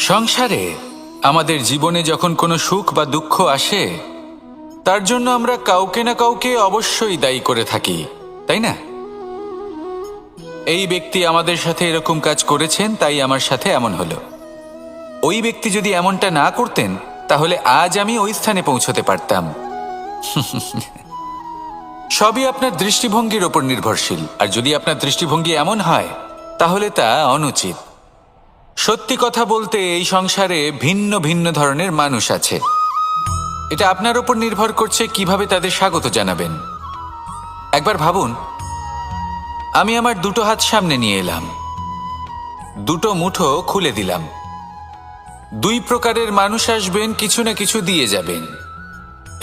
সংসারে আমাদের জীবনে যখন কোনো সুখ বা দুঃখ আসে তার জন্য আমরা কাউকে না কাউকে অবশ্যই দায়ী করে থাকি, তাই না? এই ব্যক্তি আমাদের সাথে এরকম কাজ করেছেন তাই আমার সাথে এমন হলো। ওই ব্যক্তি যদি এমনটা না করতেন তাহলে আজ আমি ওই স্থানে পৌঁছতে পারতাম। সবই আপনার দৃষ্টিভঙ্গির ওপর নির্ভরশীল, আর যদি আপনার দৃষ্টিভঙ্গি এমন হয় তাহলে তা অনুচিত। সত্যি কথা বলতে এই সংসারে ভিন্ন ভিন্ন ধরনের মানুষ আছে। এটা আপনার ওপর নির্ভর করছে কিভাবে তাদের স্বাগত জানাবেন। একবার ভাবুন, আমি আমার দুটো হাত সামনে নিয়ে এলাম, দুটো মুঠো খুলে দিলাম। দুই প্রকারের মানুষ আসবেন, কিছু না কিছু দিয়ে যাবেন।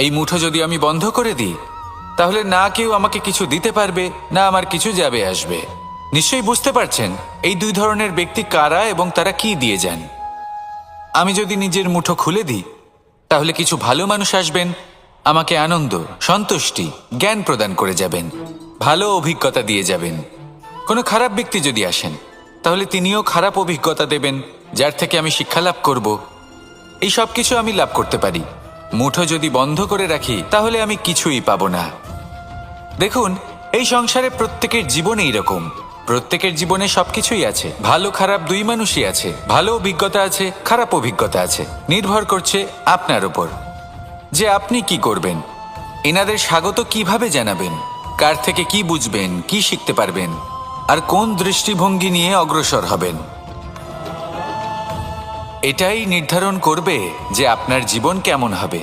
এই মুঠো যদি আমি বন্ধ করে দিই তাহলে না কেউ আমাকে কিছু দিতে পারবে, না আমার কিছু যাবে আসবে। নিশ্চয়ই বুঝতে পারছেন এই দুই ধরনের ব্যক্তি কারা এবং তারা কি দিয়ে যান। আমি যদি নিজের মুঠো খুলে দিই তাহলে কিছু ভালো মানুষ আসবেন, আমাকে আনন্দ, সন্তুষ্টি, জ্ঞান প্রদান করে যাবেন, ভালো অভিজ্ঞতা দিয়ে যাবেন। কোনো খারাপ ব্যক্তি যদি আসেন তাহলে তিনিও খারাপ অভিজ্ঞতা দেবেন, যার থেকে আমি শিক্ষা লাভ করব। এই সব কিছু আমি লাভ করতে পারি। মুঠো যদি বন্ধ করে রাখি তাহলে আমি কিছুই পাবো না। দেখুন, এই সংসারে প্রত্যেকের জীবনে এইরকম। প্রত্যেকের জীবনে সবকিছুই আছে, ভালো খারাপ দুই মানুষই আছে। ভালো অভিজ্ঞতা আছে, খারাপ অভিজ্ঞতা আছে। নির্ভর করছে আপনার উপর যে আপনি কি করবেন। এনাদের স্বাগত কিভাবে জানাবেন, কার থেকে কি বুঝবেন, কি শিখতে পারবেন, আর কোন দৃষ্টিভঙ্গি নিয়ে অগ্রসর হবেন। এটাই নির্ধারণ করবে যে আপনার জীবন কেমন হবে।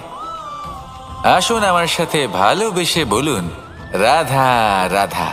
আসুন আমার সাথে ভালোবেসে বলুন, রাধা রাধা।